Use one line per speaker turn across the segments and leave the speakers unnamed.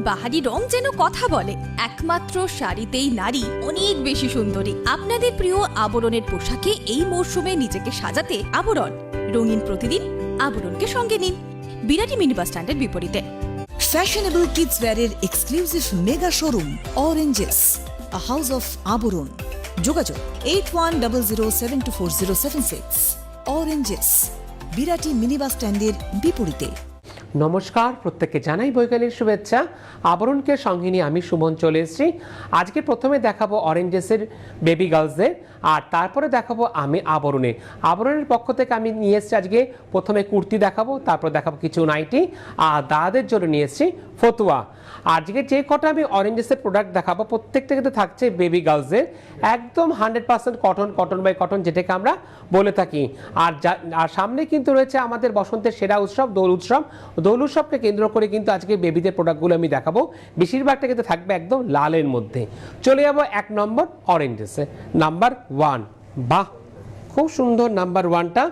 বাহারি রং যেন কথা বলে। একমাত্র শাড়িতেই নারী অনেক বেশি সুন্দরী। আপনাদের প্রিয় আবরণের পোশাকে এই মরশুমে নিজেকে সাজাতে আবরণ। রঙিন প্রতিদিন আবরণকে সঙ্গে নিন, বিরাটি মিনি বাস স্ট্যান্ডের বিপরীতে।
ফ্যাশনেবল কিডস ওয়্যারের exclusive mega showroom Oranges, a house of Abaran. যোগাযোগ 8100724076। অরেঞ্জেস, বিরাটি মিনি বাস স্ট্যান্ডের বিপরীতে।
নমস্কার, প্রত্যেককে জানাই বৈকালের শুভেচ্ছা। আবরণকে সঙ্গে নিয়ে আমি সুমন চলে এসেছি। আজকে প্রথমে দেখাবো অরেঞ্জেসের বেবি গার্লসদের, আর তারপরে দেখাবো আমি আবরণে। আবরণের পক্ষ থেকে আমি নিয়ে এসেছি আজকে প্রথমে কুর্তি দেখাবো, তারপর দেখাবো কিছু নাইটি, আর দাদাদের জন্য নিয়ে এসেছি ফতুয়া। আজকে যে কটা আমি অরেঞ্জেসের প্রোডাক্ট দেখাবো প্রত্যেকটা কিন্তু থাকছে বেবি গার্লসের, একদম 100% কটন বাই কটন, যেটাকে আমরা বলে থাকি। আর সামনে কিন্তু রয়েছে আমাদের বসন্তের সেরা উৎসব দোল উৎসব। দোল উৎসবকে কেন্দ্র করে কিন্তু আজকে বেবিদের প্রোডাক্টগুলো আমি দেখাবো। বেশিরভাগটা কিন্তু থাকবে একদম লালের মধ্যে। চলে যাবো 1 নম্বর অরেঞ্জেসে, নাম্বার 1। বাহ, খুব সুন্দর নাম্বার 1টা,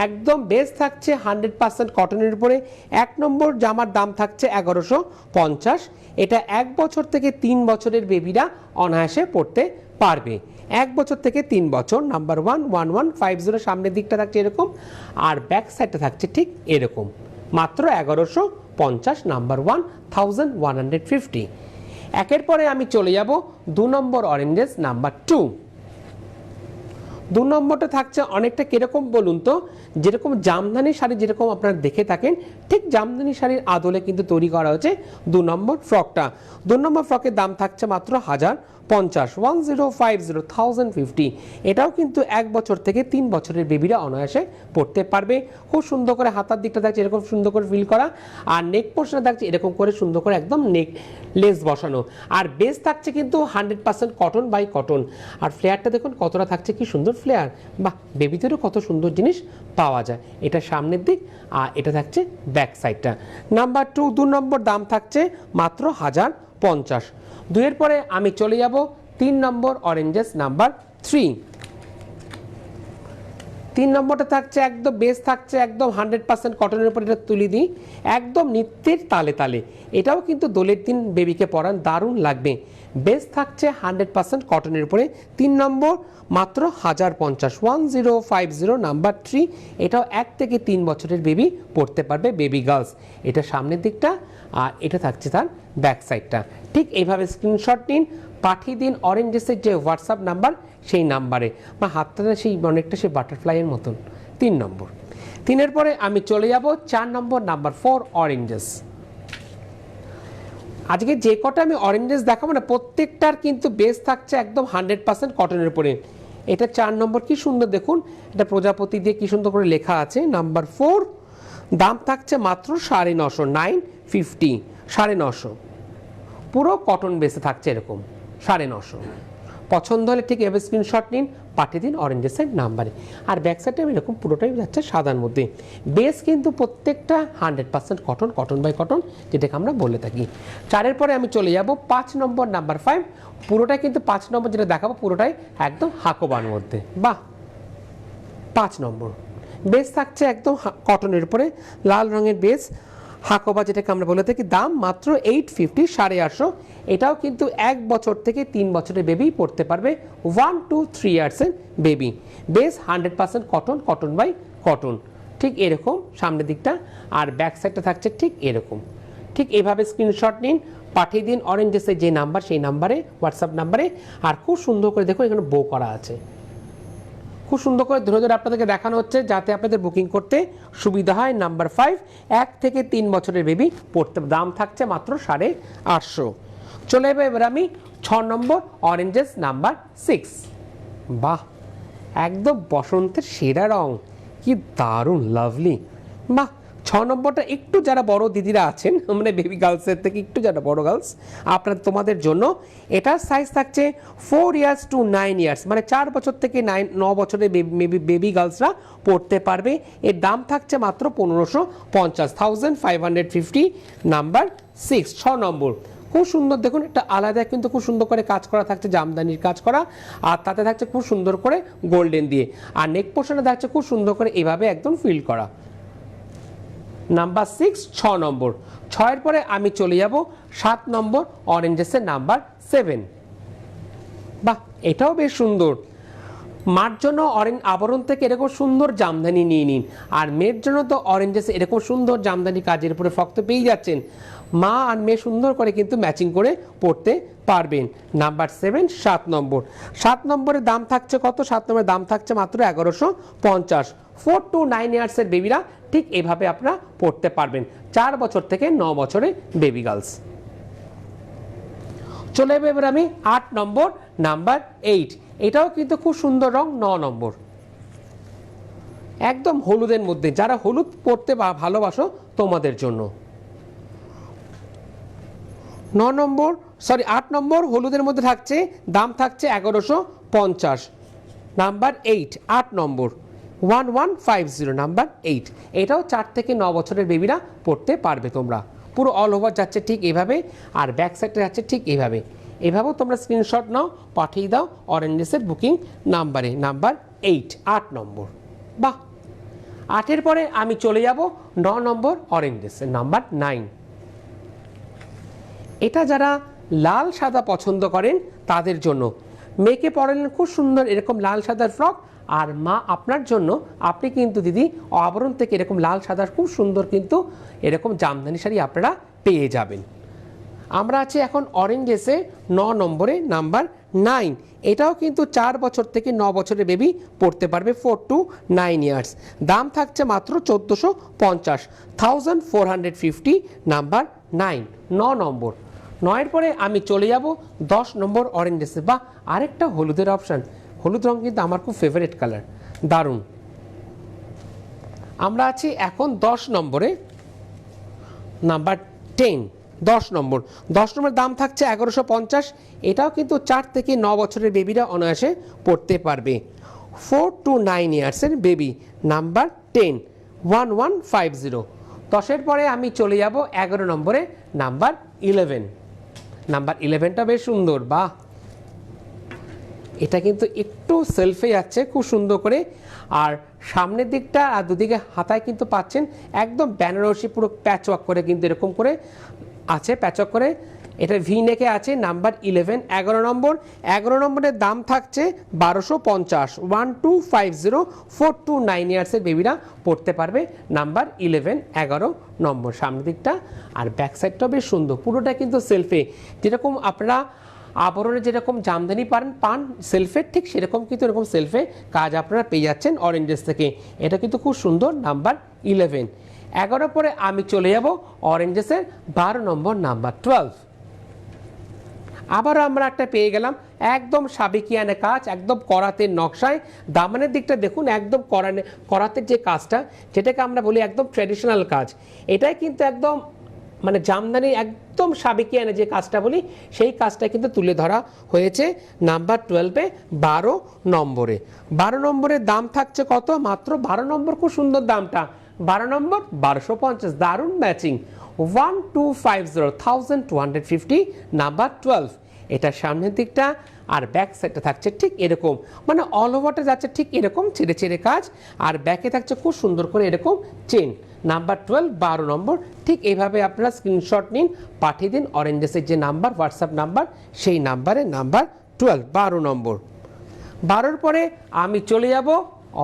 একদম বেস থাকছে 100% কটনের উপরে। 1 নম্বর জামার দাম থাকছে 1150। এটা 1 বছর থেকে 3 বছরের বেবিরা অনায়াসে পড়তে পারবে। 1 বছর থেকে 3 বছর। নাম্বার 11150, সামনের দিকটা থাকছে এরকম, আর ব্যাক সাইডটা থাকছে ঠিক এরকম। মাত্র 1150, নাম্বার 1150। একের পরে আমি চলে যাব 2 নম্বর অরেঞ্জেস, নাম্বার 2। 2 নম্বরটা থাকছে অনেকটা কিরকম বলুন তো, যেরকম জামদানি শাড়ি যেরকম আপনারা দেখে থাকেন, ঠিক জামদানি শাড়ির আদলে কিন্তু তৈরি করা হয়েছে 2 নম্বর ফ্রকটা। 2 নম্বর ফ্রকের দাম থাকছে মাত্র 1050, 1050। এটাও কিন্তু 1 বছর থেকে 3 বছরের বেবিরা অনায়াসে পড়তে পারবে। খুব সুন্দর করে হাতার দিকটা থাকছে এরকম সুন্দর করে ফিল করা, আর নেক পোর্শনে থাকছে এরকম করে সুন্দর করে একদম নেক লেস বসানো, আর বেস থাকছে কিন্তু 100% কটন বাই কটন। আর ফ্লেয়ারটা দেখুন কতটা থাকছে, কি সুন্দর ফ্লেয়ার। বাহ, বেবিদেরও কত সুন্দর জিনিস পাওয়া যায়। এটা সামনের দিক, আর এটা থাকছে ব্যাক সাইডটা। নাম্বার 2 নম্বর দাম থাকছে মাত্র 1050। 2 এর পরে আমি চলে যাব 3 নম্বর অরেঞ্জেস, নাম্বার 3। 3 নম্বরটা থাকছে একদম বেস থাকছে একদম 100% কটনের উপর। এটা তুলে দিই একদম নৃত্যের তালে তালে। এটাও কিন্তু দোলের দিন বেবিকে পরান, দারুণ লাগবে। বেস থাকছে 100% কটনের উপরে। 3 নম্বর মাত্র 1050, 1050, নাম্বার 3। এটাও 1 থেকে 3 বছরের বেবি পড়তে পারবে, বেবি গার্লস। এটা সামনের দিকটা, আর এটা থাকছে তার ব্যাক সাইডটা। ঠিক এইভাবে স্ক্রিনশট নিন, পাঠিয়ে দিন অরেঞ্জেসের যে হোয়াটসঅ্যাপ নাম্বার সেই নাম্বারে। বা হাতটা সেই অনেকটা সেই বাটারফ্লাইয়ের মতন। 3 নম্বর। 3 পরে আমি চলে যাব 4 নম্বর, নাম্বার 4 অরেঞ্জেস। আজকে যে কটা আমি অরেঞ্জেস দেখাবো না, প্রত্যেকটার কিন্তু বেস থাকছে একদম 100% কটনের উপরে। এটা 4 নম্বর, কি সুন্দর দেখুন, এটা প্রজাপতি দিয়ে কি সুন্দর করে লেখা আছে। নাম্বার 4, দাম থাকছে মাত্র 950, 950, 950। পুরো কটন বেসে থাকছে এরকম 950। পছন্দ হলে ঠিক এভাবে স্ক্রিনশট নিন, পাঠিয়ে দিন অরেঞ্জেসের নাম্বারে। আর ব্যাক সাইডে আমি এরকম পুরোটাই যাচ্ছে সাদার মধ্যে। বেস কিন্তু প্রত্যেকটা 100% কটন বাই কটন, যেটাকে আমরা বলে থাকি। 4 পরে আমি চলে যাব 5 নম্বর, নাম্বার 5। পুরোটাই কিন্তু 5 নম্বর যেটা দেখাবো পুরোটাই একদম হাকোবার মধ্যে। বাহ, 5 নম্বর বেস থাকছে একদম কটনের উপরে, লাল রঙের বেস, হাকোবা যেটাকে আমরা বলে থাকি। দাম মাত্র 850, 850। এটাও কিন্তু 1 বছর থেকে 3 বছরের বেবি পড়তে পারবে, 1 to 3 ইয়ার্সের baby. Base 100% cotton by cotton, ঠিক এরকম সামনের দিকটা, আর ব্যাক সাইডটা থাকছে ঠিক এরকম। ঠিক এইভাবে স্ক্রিনশট নিন, পাঠিয়ে দিন অরেঞ্জেসের যে নাম্বার সেই নাম্বারে, হোয়াটসঅ্যাপ নাম্বারে। আর খুব সুন্দর করে দেখুন এখানে বো করা আছে, খুব সুন্দর করে ধরে ধরে আপনাদেরকে দেখানো হচ্ছে যাতে আপনাদের বুকিং করতে সুবিধা হয়। নাম্বার 5, 1 থেকে 3 বছরের বেবি পড়তে, দাম থাকছে মাত্র 850। চলে যাবে এবার আমি 6 নম্বর অরেঞ্জেস, নাম্বার 6। বাহ, একদম বসন্তের সেরা রং, কি দারুণ লাভলি। বাহ, 6 নম্বরটা একটু যারা বড় দিদিরা আছেন, মানে বেবি গার্লসের থেকে একটু যারা বড় গার্লস, তোমাদের জন্য এটার সাইজ থাকছে 4 ইয়ার্স টু 9 ইয়ার্স, মানে 4 বছর থেকে 9 বছরের বেবি গার্লসরা পড়তে পারবে। এর দাম থাকছে মাত্র 1550, 1550। নাম্বার 6, 6 নম্বর। খুব সুন্দর দেখুন, একটা আলাদা কিন্তু খুব সুন্দর করে কাজ করা থাকছে, জামদানির কাজ করা, আর তাতে থাকছে খুব সুন্দর করে গোল্ডেন দিয়ে, আর নেক পোর্শনে থাকছে খুব সুন্দর করে এভাবে একদম ফিল করা। নাম্বার 6 6 নম্বর, 6-এর পরে আমি চলে যাব 7 নম্বর অরেঞ্জেসের নাম্বার 7। বাহ, এটাও বেশ সুন্দর। মার জন্য আবরণ থেকে এরকম সুন্দর জামদানি নিয়ে নিন, আর মেয়ের জন্য তো অরেঞ্জেস এরকম সুন্দর জামদানি কাজের উপরে ফক্ত পেয়ে যাচ্ছেন। মা আর মেয়ে সুন্দর করে কিন্তু ম্যাচিং করে পড়তে পারবেন। নাম্বার 7 7 নম্বর, 7 নম্বরের দাম থাকছে কত? 7 নম্বরের দাম থাকছে মাত্র 1150। 4 to 9 ইয়ার্সের বেবিরা ঠিক এভাবে আপনারা পড়তে পারবেন, 4 বছর থেকে 9 বছরের বেবি গার্লস। চলে যাবে এবার আমি 8 নম্বর, নাম্বার 8। এটাও কিন্তু খুব সুন্দর রং, 9 নম্বর, একদম হলুদের মধ্যে। যারা হলুদ পরতে ভালোবাসো তোমাদের জন্য 9 নম্বর, সরি 8 নম্বর হলুদের মধ্যে থাকছে, দাম থাকছে 1150। নাম্বার 8 8 নম্বর 1150, নাম্বার 8। এটাও 4 থেকে 9 বছরের বেবিরা পড়তে পারবে তোমরা। পুরো অল ওভার যাচ্ছে ঠিক এইভাবে, আর ব্যাক সাইডটা যাচ্ছে ঠিক এইভাবে। এভাবেও তোমরা স্ক্রিনশট নাও, পাঠিয়ে দাও অরেঞ্জেসের বুকিং নাম্বারে, নাম্বার 8 8 নম্বর। বাহ, 8-এর পরে আমি চলে যাব 9 নম্বর অরেঞ্জেসের নাম্বার 9। এটা যারা লাল সাদা পছন্দ করেন তাদের জন্য। মেয়েকে পরালেন খুব সুন্দর এরকম লাল সাদার ফ্রক, আর মা আপনার জন্য আপনি কিন্তু দিদি আবরণ থেকে এরকম লাল সাদার খুব সুন্দর কিন্তু এরকম জামদানি শাড়ি আপনারা পেয়ে যাবেন। আমরা আছি এখন অরেঞ্জেসে 9 নম্বরে, নাম্বার 9। এটাও কিন্তু 4 বছর থেকে 9 বছরের বেবি পড়তে পারবে, 4 to 9 ইয়ার্স। দাম থাকছে মাত্র 1450, 1450, নাম্বার 9 9 নম্বর। 9-এর পরে আমি চলে যাব 10 নম্বর অরেঞ্জেসে। বা আরেকটা হলুদের অপশান, হলুদ রং কিন্তু আমার খুব ফেভারিট কালার, দারুণ। আমরা আছি এখন 10 নম্বরে, নাম্বার 10 10 নম্বর। 10 নম্বরের দাম থাকছে 1150। এটাও কিন্তু 4 থেকে 9 বছরের বেবিরা অনায়াসে পড়তে পারবে, 4 to 9 ইয়ার্সের বেবি, নাম্বার 10 1150। 10-এর পরে আমি চলে যাব 11 নম্বরে, নাম্বার 11। নাম্বার 11টা বেশ সুন্দর। বাহ, এটা কিন্তু একটু সেলফে যাচ্ছে খুব সুন্দর করে, আর সামনের দিকটা আর দুদিকে হাতায় কিন্তু পাচ্ছেন একদম বেনারসি পুরো প্যাচওয়ার্ক করে কিন্তু এরকম করে আছে, প্যাচওয়ার্ক করে। এটা ভি নেকে আছে, নাম্বার 11 11 নম্বর। 11 নম্বরের দাম থাকছে 1250, 1250, 4 to 9 ইয়ার্সের বেবিরা পড়তে পারবে, নাম্বার 11 11 নম্বর। সামনের দিকটা আর ব্যাক সাইডটাও বেশ সুন্দর, পুরোটা কিন্তু সেলফে। যেরকম আপনারা আবরণে যেরকম জামদানি পান সেলফের, ঠিক সেরকম কিন্তু এরকম সেলফে কাজ আপনারা পেয়ে যাচ্ছেন অরেঞ্জেস থেকে। এটা কিন্তু খুব সুন্দর, নাম্বার 11। 11 পরে আমি চলে যাব অরেঞ্জেসের 12 নম্বর, নাম্বার 12। আবারও আমরা একটা পেয়ে গেলাম একদম সাবেকিয়ানা কাজ, একদম করাতের নকশায়। দামানের দিকটা দেখুন, একদম করাতের যে কাজটা, যেটাকে আমরা বলি একদম ট্র্যাডিশনাল কাজ, এটাই কিন্তু একদম মানে জামদানি একদম সাবেকিয়ানা যে কাজটা বলি, সেই কাজটা কিন্তু তুলে ধরা হয়েছে নাম্বার 12-এ 12 নম্বরে। 12 নম্বরের দাম থাকছে কত? মাত্র 12 নম্বর, খুব সুন্দর দামটা, 12 নম্বর 1250, দারুণ ম্যাচিং, 1250, 1250, নাম্বার 12। এটা সামনের দিকটা আর ব্যাক সাইডটা থাকছে ঠিক এরকম, মানে অল ওভারটা যাচ্ছে ঠিক এরকম ছেড়ে ছেড়ে কাজ, আর ব্যাকে থাকছে খুব সুন্দর করে এরকম চেন, নাম্বার 12 12 নম্বর। ঠিক এইভাবে আপনারা স্ক্রিনশট নিন, পাঠিয়ে দিন অরেঞ্জেসের যে নাম্বার, হোয়াটসঅ্যাপ নাম্বার, সেই নাম্বারে, নাম্বার 12 12 নম্বর। 12-র পরে আমি চলে যাব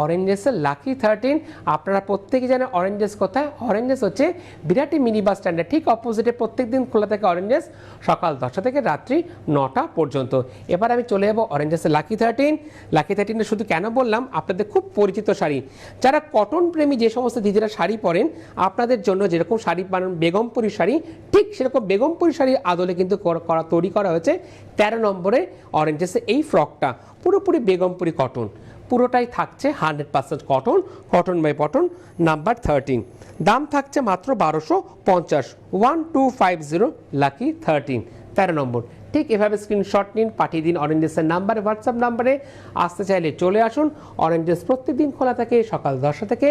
অরেঞ্জেসের লাকি 13। আপনারা প্রত্যেকে জানেন অরেঞ্জেস কোথায়। অরেঞ্জেস হচ্ছে বিরাটি মিনি বাস স্ট্যান্ডের ঠিক অপোজিটে প্রত্যেক দিন খোলা থাকে অরেঞ্জেস, সকাল 10টা থেকে রাত্রি 9টা পর্যন্ত। এবার আমি চলে যাব অরেঞ্জেসের লাকি 13। লাকি 13 শুধু কেন বললাম, আপনাদের খুব পরিচিত শাড়ি, যারা কটন প্রেমী যে সমস্ত দিদিরা শাড়ি পরেন, আপনাদের জন্য যেরকম শাড়ি পান বেগমপুরি শাড়ি, ঠিক সেরকম বেগমপুরি শাড়ির আদলে কিন্তু তৈরি করা হয়েছে 13 নম্বরে অরেঞ্জেসে এই ফ্রকটা, পুরোপুরি বেগমপুরি কটন, পুরোটাই থাকছে 100% cotton, cotton by cotton, number 13। দাম থাকছে মাত্র 1250, 1250, লাকি 13 13 নম্বর। ঠিক এভাবে স্ক্রিনশট নিন, পাঠিয়ে দিন অরেঞ্জেসের নাম্বারে, হোয়াটসঅ্যাপ নাম্বারে। আসতে চাইলে চলে আসুন। অরেঞ্জেস প্রত্যেকদিন খোলা থাকে সকাল 10টা থেকে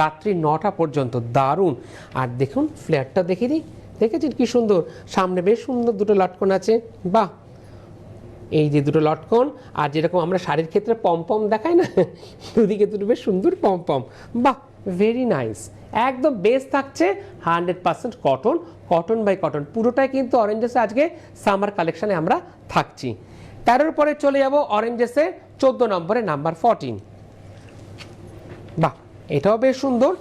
রাত্রি 9টা পর্যন্ত, দারুণ। আর দেখুন ফ্ল্যাটটা দেখে দিই, দেখেছেন কি সুন্দর, সামনে বেশ সুন্দর দুটো লটকন আছে, বাহ, এই যে দুটো লটকন। আর যেরকম আমরা শাড়ির ক্ষেত্রে পমপম দেখাই না, দুদিকে দুটো বেশ সুন্দর পমপম, বাহ ভেরি নাইস, একদম বেস থাকছে 100% কটন, কটন বাই কটন, পুরোটাই কিন্তু অরেঞ্জেসে আজকে সামার কালেকশনে আমরা থাকছি। 13 পরে চলে যাব অরেঞ্জেসে 14 নম্বরে নাম্বার 14। বাহ, এটাও বেশ সুন্দর,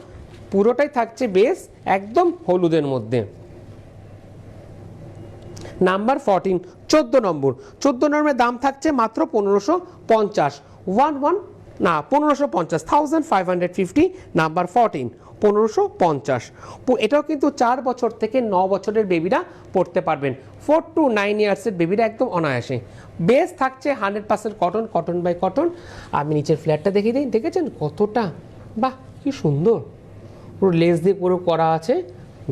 পুরোটাই থাকছে বেস একদম হলুদের মধ্যে। নাম্বার 14, 14 নম্বর। 14 নম্বরের দাম থাকছে মাত্র 1550, 1550, 1550, নাম্বার 14, 1550। এটাও কিন্তু 4 বছর থেকে 9 বছরের বেবিরা পড়তে পারবেন, 4 to 9 ইয়ার্সের বেবিরা একদম অনায়াসে। বেস থাকছে 100% কটন, কটন বাই কটন। আমি নিচের ফ্ল্যাটটা দেখিয়ে দিই, দেখেছেন কতটা, বাহ কি সুন্দর, পুরো লেস দিয়ে পুরো করা আছে।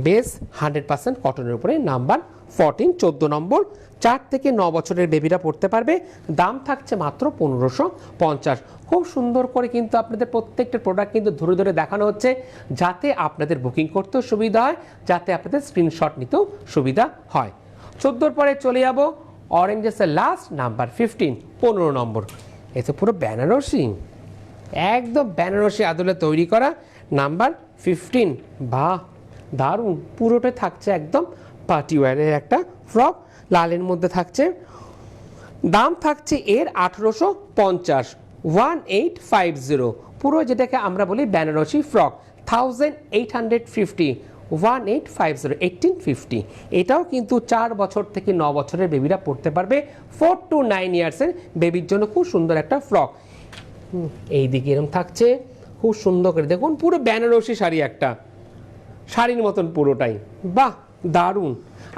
বেস 100% কটনের উপরে। নাম্বার 14, 14 নম্বর। 4 থেকে 9 বছরের বেবিরা পড়তে পারবে, দাম থাকছে মাত্র 1550। খুব সুন্দর করে কিন্তু আপনাদের প্রত্যেকটা প্রোডাক্ট কিন্তু ধরে ধরে দেখানো হচ্ছে, যাতে আপনাদের বুকিং করতেও সুবিধা হয়, যাতে আপনাদের স্ক্রিনশট নিতেও সুবিধা হয়। 14 পরে চলে যাব অরেঞ্জেসের লাস্ট নাম্বার 15, 15 নম্বর। এতে পুরো বেনারসি, একদম বেনারসি আদলে তৈরি করা, নাম্বার 15। বাহ দারুণ, পুরোটা থাকছে একদম পার্টি ওয়্যারের একটা ফ্রক, লালের মধ্যে থাকছে। দাম থাকছে এর 1850, 1850, পুরো যেটাকে আমরা বলি বেনারসি ফ্রক, 1850, 1850, 1850। এটাও কিন্তু 4 বছর থেকে 9 বছরের বেবিরা পড়তে পারবে, 4 to 9 ইয়ার্সের বেবির জন্য খুব সুন্দর একটা ফ্রক। এই দিকে এরকম থাকছে, খুব সুন্দর করে দেখুন, পুরো বেনারসি শাড়ি, একটা শাড়ির মতন পুরোটাই, বাহ দারুণ।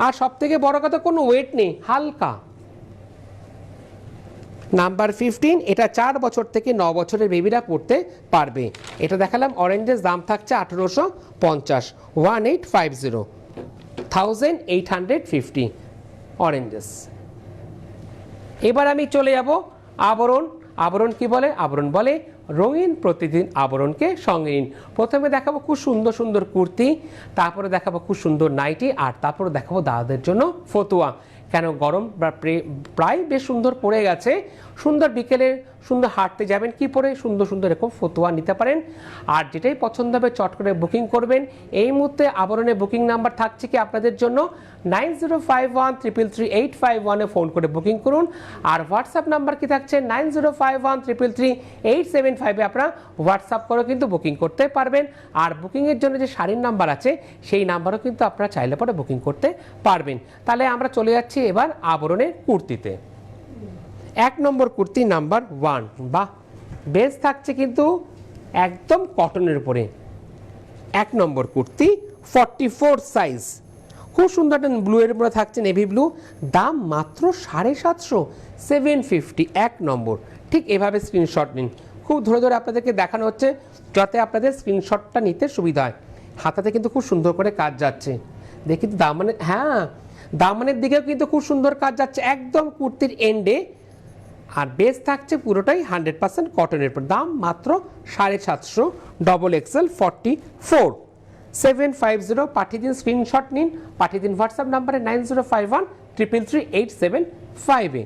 আর সব থেকে বড় কথা, কোনো ওয়েট নেই, হালকা। নাম্বার 15, এটা 4 বছর থেকে 9 বছরের বেবিরা পড়তে পারবে। এটা দেখালাম অরেঞ্জেস, দাম থাকছে 1850, 1850, 1850 অরেঞ্জেস। এবার আমি চলে যাব আবরণ। আবরণ কি বলে? আবরণ বলে রঙিন প্রতিদিন আবরণকে সঙ্গে নিন। প্রথমে দেখাবো খুব সুন্দর সুন্দর কুর্তি, তারপরে দেখাবো খুব সুন্দর নাইটি, আর তারপরে দেখাবো দাদাদের জন্য ফতুয়া। কেন গরম প্রায় বেশ সুন্দর পড়ে গেছে, সুন্দর বিকেলে সুন্দর হাঁটতে যাবেন, কি পরে সুন্দর সুন্দর এরকম ফতুয়া নিতে পারেন। আর যেটাই পছন্দ হবে চট করে বুকিং করবেন। এই মুহূর্তে আবরণের বুকিং নাম্বার থাকছে কি আপনাদের জন্য 9051333851-এ ফোন করে বুকিং করুন। আর হোয়াটসঅ্যাপ নাম্বার কি থাকছে 9051333875-এ আপনারা হোয়াটসঅ্যাপ করে কিন্তু বুকিং করতে পারবেন। আর বুকিংয়ের জন্য যে শাড়ির নাম্বার আছে সেই নাম্বারও কিন্তু আপনারা চাইলে পরে বুকিং করতে পারবেন। তাহলে আমরা চলে যাচ্ছি এবার আবরণের কুর্তিতে। 1 নম্বর কুর্তি নাম্বার 1, বাহ বেশ থাকছে কিন্তু একদম কটনের উপরে। 1 নম্বর কুর্তি 44 সাইজ, খুব সুন্দর একটা ব্লু এর উপরে থাকছে, নেভি ব্লু, দাম মাত্র 750, 750। 1 নম্বর, ঠিক এভাবে স্ক্রিনশট নিন, খুব ধরে ধরে আপনাদেরকে দেখানো হচ্ছে যাতে আপনাদের স্ক্রিনশটটা নিতে সুবিধা হয়। হাতাতে কিন্তু খুব সুন্দর করে কাজ যাচ্ছে, দেখি তো দামানের, হ্যাঁ দামানের দিকেও কিন্তু খুব সুন্দর কাজ যাচ্ছে একদম কুর্তির এন্ডে। আর বেস থাকছে পুরোটাই 100% কটনের উপর, দাম মাত্র 750, XXL 44, 750। পাঠিয়ে দিন, স্ক্রিনশট নিন, পাঠিয়ে দিন হোয়াটসঅ্যাপ নাম্বারে 9051333875-এ।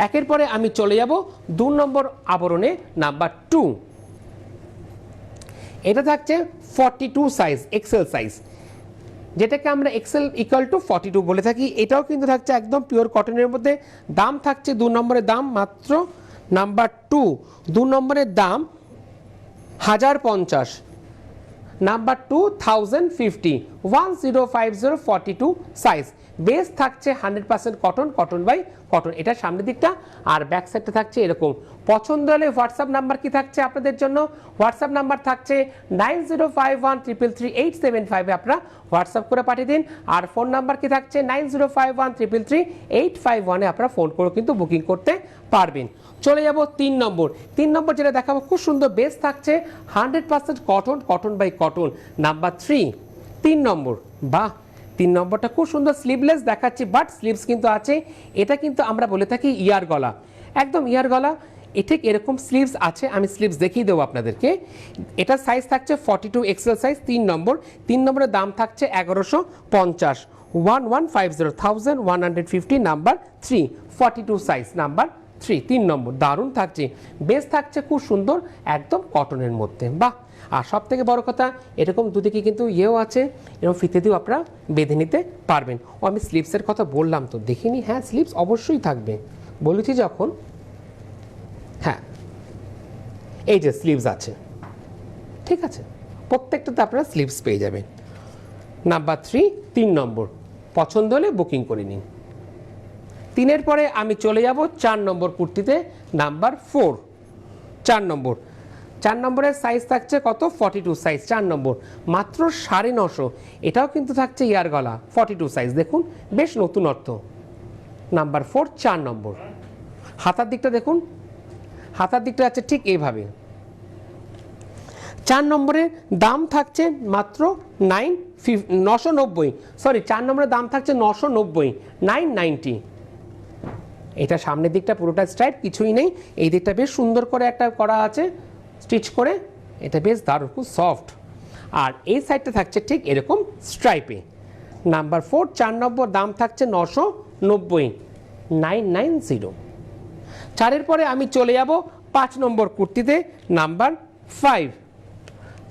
একের পরে আমি চলে যাব 2 নম্বর আবরণে নাম্বার 2। এটা থাকছে 42 সাইজ, এক্সেল সাইজ, যেটাকে আমরা এক্সেল ইকুয়াল টু 42 বলে থাকি। এটাও কিন্তু থাকছে একদম পিওর কটনের মধ্যে, দাম থাকছে 2 নম্বরের দাম মাত্র নাম্বার 2 নম্বরের দাম 1050, নাম্বার 2050, 1050, 42 সাইজ। বেস থাকছে 100% কটন, কটন বাই কটন, এটা সামনের দিকটা। আর ব্যাক সাইডটা থাকছে এরকম। পছন্দ হলে হোয়াটসঅ্যাপ নাম্বার কি থাকছে আপনাদের জন্য, হোয়াটসঅ্যাপ নাম্বার থাকছে 9051333875-এ আপনারা হোয়াটসঅ্যাপ করে পাঠিয়ে দিন। আর ফোন নাম্বার কি থাকছে 9051333851-এ আপনারা ফোন করে কিন্তু বুকিং করতে পারবেন। চলে যাব 3 নম্বর। 3 নম্বর যেটা দেখাবো খুব সুন্দর, বেস থাকছে 100% cotton, cotton by cotton, number 3। 3 নম্বর, বাহ 3 নম্বরটা খুব সুন্দর, স্লিভলেস দেখাচ্ছি বাট স্লিভস কিন্তু আছে। এটা কিন্তু আমরা বলে থাকি ইয়ার গলা, একদম ইয়ার গলা, ঠিক এরকম স্লিভস আছে। আমি স্লিভস দেখিয়ে দেবো আপনাদেরকে। এটা সাইজ থাকছে 42 এক্সেল সাইজ। 3 নম্বর, 3 নম্বরের দাম থাকছে 1150, 1150, 1150, নাম্বার 3, 42 সাইজ নাম্বার 3 3 নম্বর দারুণ থাকছে, বেশ থাকছে খুব সুন্দর একদম কটনের মধ্যে, বাহ। আর সব থেকে বড় কথা এরকম দুদিকে কিন্তু ইয়েও আছে, এরকম ফিতে দিয়েও আপনারা বেঁধে নিতে পারবেন। ও আমি স্লিপসের কথা বললাম তো, দেখিনি, হ্যাঁ স্লিপস অবশ্যই থাকবে বলেছি যখন, হ্যাঁ এই যে স্লিভস আছে, ঠিক আছে, প্রত্যেকটাতে আপনারা স্লিভস পেয়ে যাবেন। নাম্বার 3 3 নম্বর পছন্দ হলে বুকিং করে নিন। 3-এর পরে আমি চলে যাব 4 নম্বর কুর্তিতে, নাম্বার 4 4 নম্বর। 4 নম্বরের সাইজ থাকছে কত, 42 সাইজ, 4 নম্বর মাত্র 950। এটাও কিন্তু থাকছে ইয়ার গলা, 42 সাইজ, দেখুন বেশ নতুন অর্থ। নাম্বার 4 4 নম্বর। হাতার দিকটা দেখুন, হাতার দিকটা আছে ঠিক এইভাবে। 4 নম্বরের দাম থাকছে মাত্র 990, সরি 4 নম্বরের দাম থাকছে 990, 990। এটা সামনের দিকটা পুরোটা স্ট্রাইপ, কিছুই নেই, এই দিকটা বেশ সুন্দর করে একটা করা আছে স্টিচ করে, এটা বেশ দারুণ, খুব সফট। আর এই সাইডটা থাকছে ঠিক এরকম স্ট্রাইপে। নাম্বার 4 4 নম্বর দাম থাকছে 990, 990। 4-এর পরে আমি চলে যাব 5 নম্বর কুর্তিতে, নাম্বার 5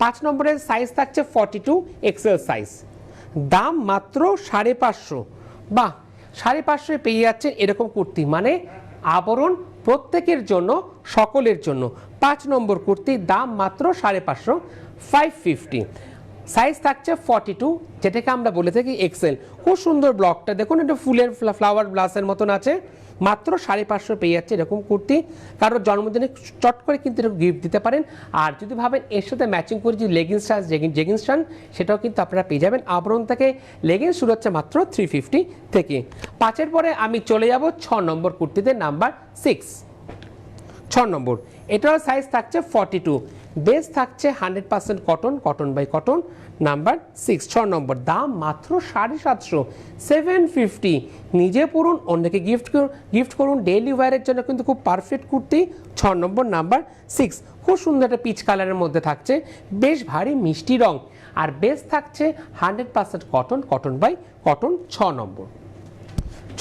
5 নম্বরের সাইজ থাকছে 42 এক্সেল সাইজ, দাম মাত্র 550। বাহ, 550 পেয়ে যাচ্ছেন এরকম কুর্তি, মানে আবরণ প্রত্যেকের জন্য, সকলের জন্য। 5 নম্বর কুর্তির দাম মাত্র 550, 550। সাইজ থাকছে 42, যেটাকে আমরা বলে থাকি এক্সেল। খুব সুন্দর ব্লকটা দেখুন, এটা ফুলের ফ্লাওয়ার ব্লাসের মতন আছে, মাত্র 550 পেয়ে যাচ্ছে এরকম কুর্তি। কারোর জন্মদিনে চট করে কিন্তু এরকম গিফট দিতে পারেন। আর যদি ভাবেন এর সাথে ম্যাচিং করে যদি লেগিংস চান, সেটাও কিন্তু আপনারা পেয়ে যাবেন। আবরণ থেকে লেগিংস শুরু হচ্ছে মাত্র 350 থেকে। 5-এর পরে আমি চলে যাব 6 নম্বর কুর্তিতে, নাম্বার 6 6 নম্বর। এটার সাইজ থাকছে 42, বেস থাকছে 100% cotton, cotton by cotton. Number 6 6 নম্বর, দাম মাত্র 750, 750। নিজে পরুন, অন্যকে গিফট করুন, ডেইলি ওয়্যারের জন্য কিন্তু খুব পারফেক্ট কুর্তি। 6 নম্বর, নাম্বার 6, খুব সুন্দর একটা পিচ কালারের মধ্যে থাকছে, বেশ ভারী মিষ্টি রং, আর বেস থাকছে 100% কটন, কটন বাই কটন। 6 নম্বর।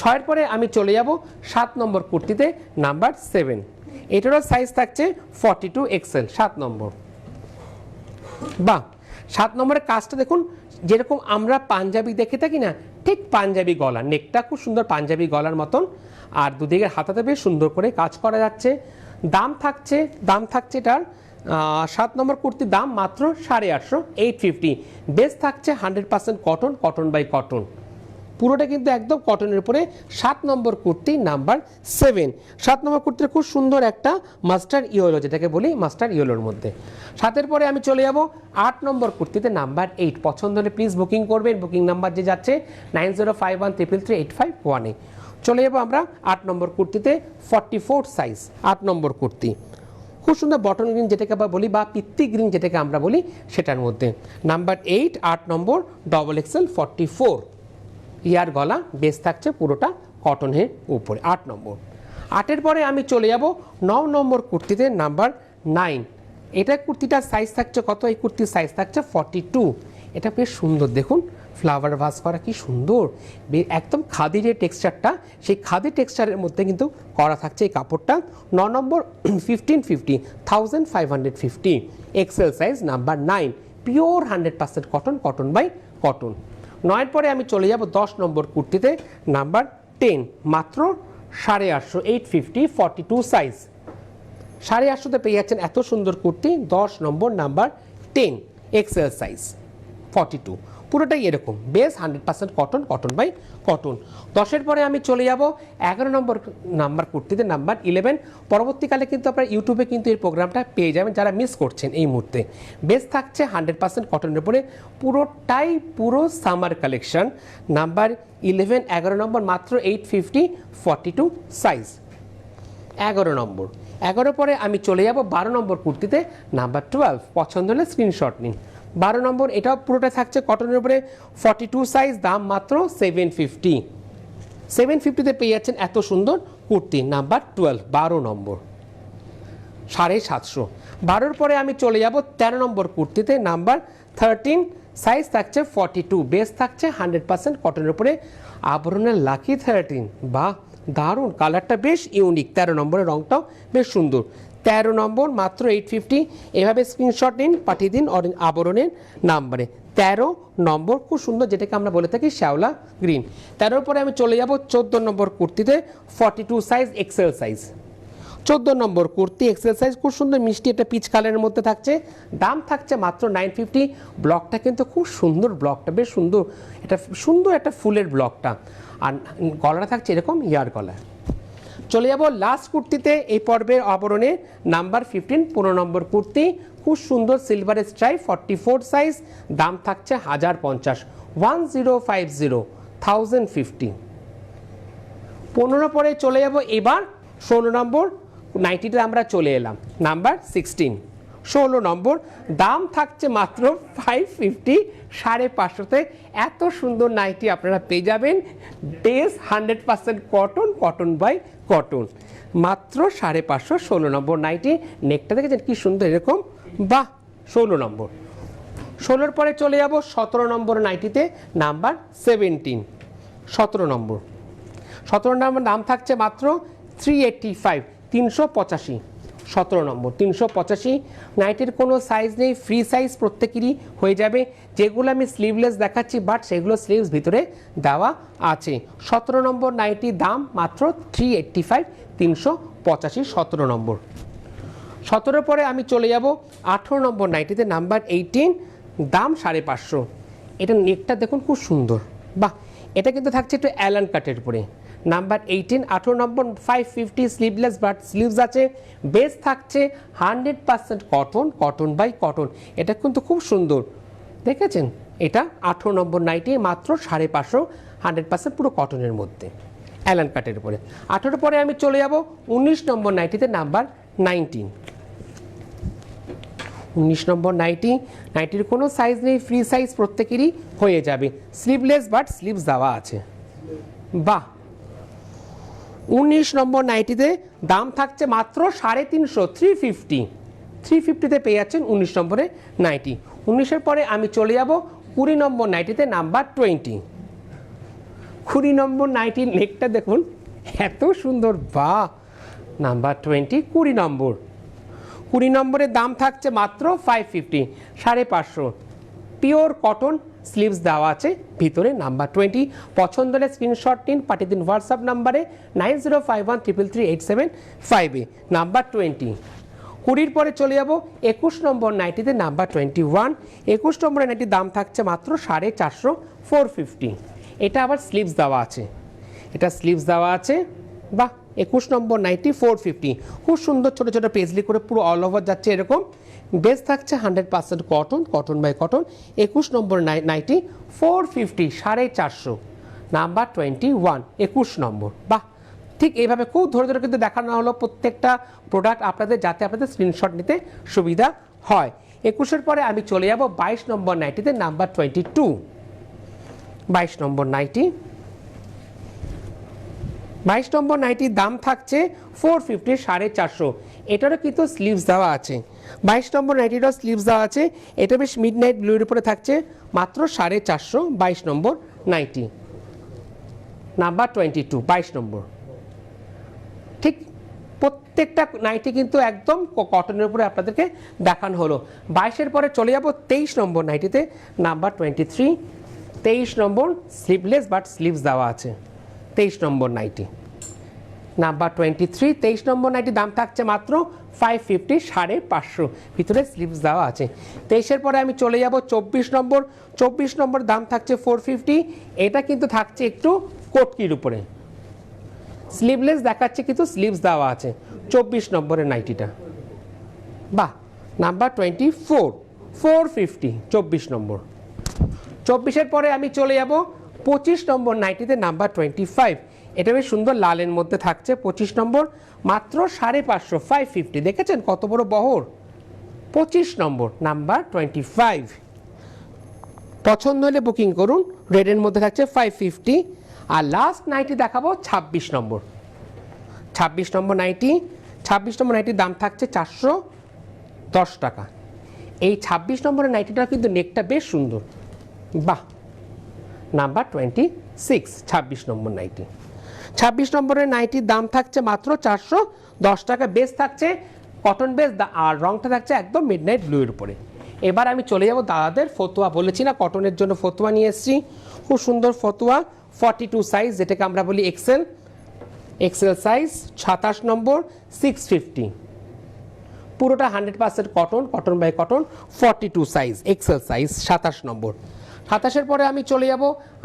6-এর পরে আমি চলে যাব 7 নম্বর কুর্তিতে, নাম্বার 7। এটারও সাইজ থাকছে 42 এক্সেল, 7 নম্বর। বাহ, 7 নম্বরের কাজটা দেখুন, যেরকম আমরা পাঞ্জাবি দেখে থাকি না, ঠিক পাঞ্জাবি গলা, নেকটা খুব সুন্দর পাঞ্জাবি গলার মতন, আর দুদিকের হাতাতে বেশ সুন্দর করে কাজ করা যাচ্ছে। দাম থাকছে এটার 7 নম্বর কুর্তির দাম মাত্র 850, 850। বেস থাকছে 100% কটন, কটন বাই কটন, পুরোটা কিন্তু একদম কটনের উপরে। 7 নম্বর কুর্তি, নাম্বার 7। 7 নম্বর কুর্তির খুব সুন্দর একটা মাস্টার ইয়েলো, যেটাকে বলি মাস্টার ইয়েলোর মধ্যে। 7-এর পরে আমি চলে যাব 8 নম্বর কুর্তিতে, নাম্বার 8। পছন্দ হলে প্লিজ বুকিং করবেন, বুকিং নাম্বার যে যাচ্ছে 9051333851-এ। চলে যাব আমরা 8 নম্বর কুর্তিতে, 44 সাইজ, 8 নম্বর কুর্তি, খুব সুন্দর বটন গ্রিন যেটাকে আমরা বলি, বা পিত্তি গ্রিন যেটাকে আমরা বলি, সেটার মধ্যে। নাম্বার 8 8 নম্বর, ডবল এক্সেল, 44 ইয়ার গলা, বেস থাকছে পুরোটা কটনের উপরে। 8 নম্বর। 8-এর পরে আমি চলে যাব 9 নম্বর কুর্তিতে, নাম্বার 9। এটা কুর্তিটার সাইজ থাকছে কত, এই কুর্তির সাইজ থাকছে 42। এটা বেশ সুন্দর, দেখুন ফ্লাওয়ার ভাস করা, কি সুন্দর, একদম খাদি যে টেক্সচারটা, সেই খাদি টেক্সচারের মধ্যে কিন্তু করা থাকছে এই কাপড়টা। 9 নম্বর, 1550, 1550 XL size, number 9, pure 100% cotton, cotton by cotton. 9-এর পরে আমি চলে যাব 10 নম্বর কুর্তিতে, নাম্বার 10, মাত্র 850, 850, 42 সাইজ, 850-তে পেয়ে যাচ্ছেন এত সুন্দর কুর্তি। 10 নম্বর, নাম্বার 10 এক্সেল সাইজ, 42, পুরোটাই এরকম, base 100% cotton, cotton by cotton. 10-এর পরে আমি চলে যাব 11 নম্বর কুর্তিতে, নাম্বার 11। পরবর্তীকালে কিন্তু আপনারা ইউটিউবে কিন্তু এই প্রোগ্রামটা পেয়ে যাবেন, যারা মিস করছেন এই মুহূর্তে। বেস থাকছে 100% কটনের উপরে, পুরোটাই পুরো সামার কালেকশন। নাম্বার 11 11 নম্বর, মাত্র 850, 42 সাইজ, 11 নম্বর। 11 পরে আমি চলে যাব 12 নম্বর কুর্তিতে, নাম্বার 12। পছন্দ হলে স্ক্রিনশট নিন। 12 নম্বর, এটাও পুরোটা থাকছে কটনের উপরে, 42 সাইজ, দাম মাত্র 750, 750-তে পেয়ে যাচ্ছেন এত সুন্দর কুর্তি। নাম্বার 12, 12 নম্বর, 750। 12-র পরে আমি চলে যাব 13 নম্বর কুর্তিতে, নাম্বার 13। সাইজ থাকছে 42, বেস থাকছে 100% কটনের উপরে, আবরণের লাকি 13, বা দারুণ, কালারটা বেশ ইউনিক। 13 নম্বরের রঙটাও বেশ সুন্দর। 13 নম্বর মাত্র 850। এভাবে স্ক্রিনশট নিন, পাঠিয়ে দিন আবরণের নাম্বারে। 13 নম্বর খুব সুন্দর, যেটাকে আমরা বলে থাকি শ্যাওলা গ্রিন। 13 পরে আমি চলে যাব 14 নম্বর কুর্তিতে, 42 সাইজ এক্সেল সাইজ। 14 নম্বর কুর্তি এক্সেল সাইজ, খুব সুন্দর মিষ্টি একটা পিচ কালারের মধ্যে থাকছে। দাম থাকছে মাত্র 950। ব্লকটা কিন্তু খুব সুন্দর, ব্লকটা বেশ সুন্দর, এটা সুন্দর একটা ফুলের ব্লকটা। আর গলাটা থাকছে এরকম ইয়ার গলা। চলে যাব লাস্ট কুর্তিতে এই পর্বের আবরণে, নাম্বার 15 15 নম্বর কুর্তি, খুব সুন্দর সিলভার স্ট্রাইপ, 44 সাইজ। দাম থাকছে 1050, 1050, 1050। 15 পরে চলে যাব এবার 16 নম্বর নাইটিতে আমরা চলে এলাম, নাম্বার 16 16 নম্বর। দাম থাকছে মাত্র 550, 550-তে। এত সুন্দর নাইটি আপনারা পেয়ে যাবেন, base 100% cotton, cotton by cotton, মাত্র 550। 16 নম্বর নাইটি, নেকটা দেখেছেন কি সুন্দর এরকম, বাহ। 16 নম্বর। 16 পরে চলে যাব 17 নম্বর নাইটিতে, নাম্বার 17 17 নম্বর। 17 নম্বর দাম থাকছে মাত্র 385, 385। 17 নম্বর 385। নাইটির কোনো সাইজ নেই, ফ্রি সাইজ প্রত্যেকেরই হয়ে যাবে। যেগুলো আমি স্লিভলেস দেখাচ্ছি, বাট সেগুলো স্লিভস ভিতরে দেওয়া আছে। 17 নম্বর নাইটির দাম মাত্র 385, 385। 17 নম্বর। 17 পরে আমি চলে যাব 18 নম্বর নাইটিতে, নাম্বার 18, দাম 550। এটা নেকটা দেখুন খুব সুন্দর, বাহ। এটা কিন্তু থাকছে একটু অ্যালান কাটের উপরে, number 18 18 number 550, sleeveless but sleeves আছে। বেস থাকছে 100% কটন, কটন বাই কটন। এটা কিন্তু খুব সুন্দর, দেখেছেন। এটা 18 নম্বর নাইটি, মাত্র 550, 100% পুরো কটনের মধ্যে, অ্যালান কাটের উপরে। 18 পরে আমি চলে যাব 19 নম্বর নাইটিতে, নাম্বার 19 19 নম্বর নাইটি। নাইটির কোনো সাইজ নেই, ফ্রি সাইজ প্রত্যেকেরই হয়ে যাবে। স্লিভলেস বাট স্লিভস দেওয়া আছে, বাহ। 19 নম্বর নাইটিতে দাম থাকছে মাত্র 350, 350, 350-তে পেয়ে যাচ্ছেন 19 নম্বরে নাইটি। 19-এর পরে আমি চলে যাব 20 নম্বর নাইটিতে, নাম্বার 20 20 নম্বর নাইটির নেকটা দেখুন এত সুন্দর, বাহ। নাম্বার 20 20 নম্বর। 20 নম্বরের দাম থাকছে মাত্র 550, 550। পিওর কটন, স্লিভস দেওয়া আছে ভিতরে, নাম্বার 20। পছন্দ হলে স্ক্রিনশট নিন, পাঠিয়ে দিন হোয়াটসঅ্যাপ নাম্বারে 9051333875-এ, নাম্বার 20। 20-র পরে চলে যাব 21 নম্বর নাইটিতে, নাম্বার 21 21 নম্বরের নাইটির দাম থাকছে মাত্র 450, 450। এটা আবার স্লিভস দেওয়া আছে, এটা স্লিভস দেওয়া আছে, বাহ। 21 নম্বর নাইটি 450, খুব সুন্দর ছোটো ছোটো পেজলি করে পুরো অল ওভার যাচ্ছে এরকম। বেস থাকছে 100% কটন, কটন বাই কটন। 21 নম্বর নাইটি 450, 450, নাম্বার 21 21 নম্বর, বাহ। ঠিক এইভাবে খুব ধরে ধরে কিন্তু দেখানো হলো প্রত্যেকটা প্রোডাক্ট আপনাদের, যাতে আপনাদের স্ক্রিনশট নিতে সুবিধা হয়। 21-এর পরে আমি চলে যাব 22 নম্বর নাইটিতে, নাম্বার 22 22 নম্বর নাইটি। 22 নম্বর নাইটির দাম থাকছে 450, 450। এটারও কিন্তু স্লিভস দেওয়া আছে। 22 নম্বর নাইটিরও স্লিভস দেওয়া আছে। এটা বেশ মিড নাইট ব্লুর উপরে থাকছে, মাত্র 450। 22 নম্বর নাইটি, নাম্বার 22 22 নম্বর। ঠিক প্রত্যেকটা নাইটি কিন্তু একদম কটনের উপরে আপনাদেরকে দেখানো হলো। 22-এর পরে চলে যাব 23 নম্বর নাইটিতে, নাম্বার 23 23 নম্বর, স্লিভলেস বাট স্লিভস দেওয়া আছে। 23 নম্বর নাইটি, নাম্বার 23 23 নম্বর নাইটি, দাম থাকছে মাত্র 550, 550, ভিতরে স্লিভস দেওয়া আছে। 23-এর পরে আমি চলে যাব 24 নম্বর 24 নম্বর, দাম থাকছে 450। এটা কিন্তু থাকছে একটু কোটকির উপরে, স্লিভলেস দেখাচ্ছে কিন্তু স্লিভস দেওয়া আছে। 24 নম্বরের নাইটিটা, বাহ। নাম্বার 24 450, 24 নম্বর। 24-এর পরে আমি চলে যাব 25 নম্বর নাইটিতে, নাম্বার 25। এটা বেশ সুন্দর লালের মধ্যে থাকছে। 25 নম্বর, মাত্র 550, 550। দেখেছেন কত বড় বহর। 25 নম্বর, নাম্বার 25। পছন্দ হলে বুকিং করুন। রেডের মধ্যে থাকছে 550। আর লাস্ট নাইটি দেখাবো 26 নম্বর 26 নম্বর নাইটি। 26 নম্বর নাইটির দাম থাকছে 410 টাকা। এই 26 নম্বরের নাইটিটা কিন্তু নেকটা বেশ সুন্দর, বাহ। নাম্বার 26 26 নম্বর নাইটি। 26 নম্বরের নাইটির দাম থাকছে মাত্র 410 টাকা, বেস থাকছে কটন বেস, আর রংটা থাকছে একদম মিডনাইট ব্লুর উপরে। এবার আমি চলে যাব দাদাদের ফতুয়া, বলেছি না কটনের জন্য ফতুয়া নিয়ে এসেছি, খুব সুন্দর ফতুয়া 42 সাইজ, যেটাকে আমরা বলি এক্সেল সাইজ, 27 নম্বর 650, পুরোটা 100% cotton by cotton, 42 size XL size 27 নম্বর। 27-এর পরে আমি চলে যাব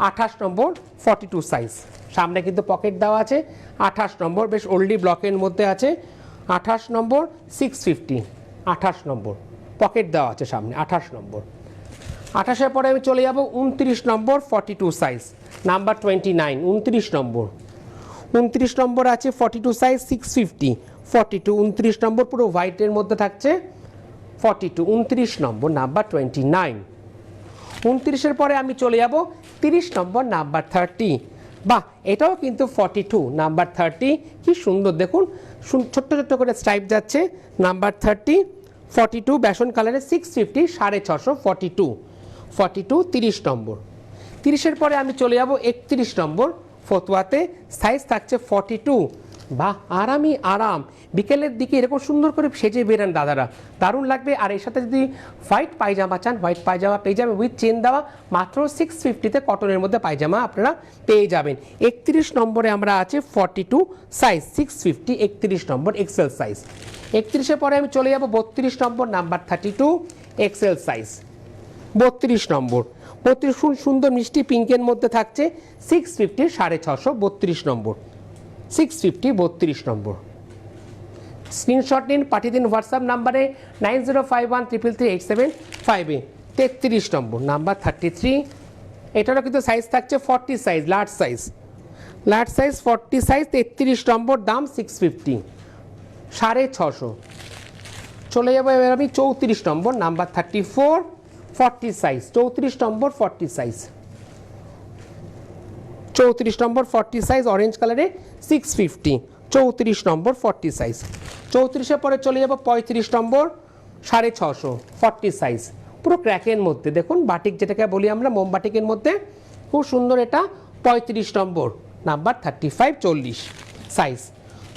28 নম্বর 42 সাইজ, সামনে কিন্তু পকেট দেওয়া আছে, 28 নম্বর বেশ ওল্ডি ব্লকের মধ্যে আছে, 28 নম্বর 650, 28 নম্বর পকেট দেওয়া আছে সামনে, 28 নম্বর। 28-এর পরে আমি চলে যাব 29 নম্বর 42 সাইজ, নাম্বার 29, 29 নম্বর, 29 নম্বর আছে 42 সাইজ 650, 42, 29 নম্বর পুরো হোয়াইটের মধ্যে থাকছে 42, 29 নম্বর নাম্বার 29। 29-এর পরে আমি চলে যাব 30 নম্বর নাম্বার 30, বাহ এটাও কিন্তু 42 নাম্বার 30, কি সুন্দর দেখুন, ছোট্ট ছোট্ট করে স্ট্রাইপ যাচ্ছে, নাম্বার 30, 42 বেসন কালারে 650, 650, 42, 30 নম্বর। 30-এর পরে আমি চলে যাব 31 নম্বর ফতুয়াতে, সাইজ থাকছে 42, বাহ আরাম, বিকেলের দিকে এরকম সুন্দর করে সেজে বেরান দাদারা, দারুণ লাগবে। আর এর সাথে যদি হোয়াইট পায়জামা চান, হোয়াইট পায়জামা পেয়ে যাবেন উইথ চেন দেওয়া, মাত্র 650-তে কটনের মধ্যে পায়জামা আপনারা পেয়ে যাবেন। 31 নম্বরে আমরা আছে 42 সাইজ 650, 31 নম্বর এক্সেল সাইজ। 31-এর পরে আমি চলে যাব 32 নম্বর নাম্বার 32 এক্সেল সাইজ, 32 নম্বর, 32 সুন্দর মিষ্টি পিঙ্কের মধ্যে থাকছে 650, 650, 32 নম্বর 650, 32 নম্বর। স্ক্রিনশট নিন, পাঠিয়ে দিন হোয়াটসঅ্যাপ নাম্বারে 9051333875-এ। 33 নম্বর নাম্বার 33, এটারও কিন্তু সাইজ থাকছে 40 সাইজ, লার্জ সাইজ 40 সাইজ, 33 নম্বর, দাম 650, 650। চলে যাবো এবার আমি 34 নম্বর নাম্বার 34, 40 সাইজ, 34 নম্বর 40 সাইজ, 34 নম্বর 40 সাইজ অরেঞ্জ কালারে 650, 34 নম্বর 40 সাইজ। 34-এর পরে চলে যাব 35 নম্বর 650, 40 সাইজ, পুরো ক্র্যাকের মধ্যে দেখুন, বাটিক যেটাকে বলি আমরা, মোমবাটিকের মধ্যে খুব সুন্দর, এটা 35 নম্বর নাম্বার 35, 40 সাইজ।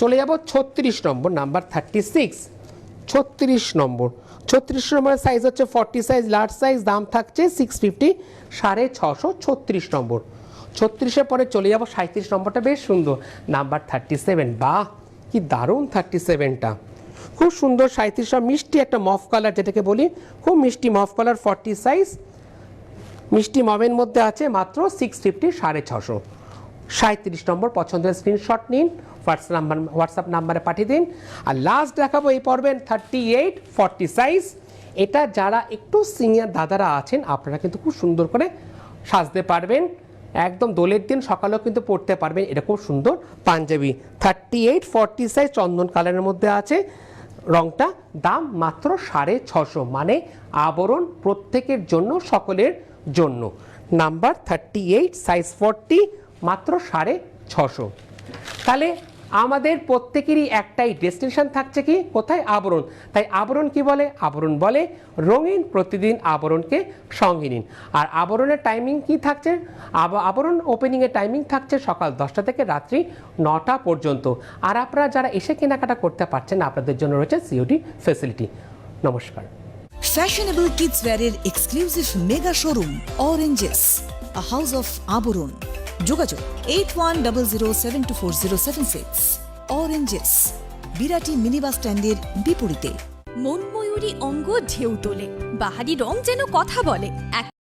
চলে যাব 36 নম্বর নাম্বার 36, 36 নম্বর সাইজ হচ্ছে 40 সাইজ, লার্জ সাইজ, দাম থাকছে 650, 650, 36 নম্বর। 36-এর পরে চলে যাব 37 নম্বরটা, বেশ সুন্দর নাম্বার 37, বাহ কি দারুণ 37টা, খুব সুন্দর 37, মিষ্টি একটা মফ কালার যেটাকে বলি, খুব মিষ্টি মফ কালার, 40 সাইজ, মিষ্টি মবের মধ্যে আছে, মাত্র 650, 650। 37 নম্বর পছন্দের স্ক্রিনশট নিন, হোয়াটসঅ্যাপ নাম্বারে পাঠিয়ে দিন। আর লাস্ট দেখাবো এই পর্বের 38, 40 সাইজ, এটা যারা একটু সিনিয়র দাদারা আছেন আপনারা কিন্তু খুব সুন্দর করে সাজতে পারবেন, একদম দোলের দিন সকালেও কিন্তু পরতে পারবেন এরকম সুন্দর পাঞ্জাবি। 38, 40 সাইজ চন্দন কালারের মধ্যে আছে, রংটা, দাম মাত্র 650, মানে আবরণ প্রত্যেকের জন্য, সকলের জন্য। নাম্বার 38 সাইজ 40, মাত্র 650। তাহলে আমাদের প্রত্যেকেরই একটাই ডেস্টিনেশন থাকছে, কি কোথায়? আবরণ। তাই আবরণ কি বলে? আবরণ বলে রঙিন প্রতিদিন আবরণকে সঙ্গে নিন। আর আবরণের টাইমিং কি থাকছে? আবরণ ওপেনিংয়ের টাইমিং থাকছে সকাল 10টা থেকে রাত্রি 9টা পর্যন্ত। আর আপনারা যারা এসে কেনাকাটা করতে পারছেন আপনাদের জন্য রয়েছে সিওডি ফ্যাসিলিটি। নমস্কার।
Fashionable kids wear exclusive mega showroom Oranges, a house of Aborun. যোগাযোগ 8100724076। Oranges, বিরাটি মিনি বাস স্ট্যান্ডের বিপরীতে।
মনময়ূরী অঙ্গ ঢেউ তোলে, বাহারি রং যেন কথা বলে।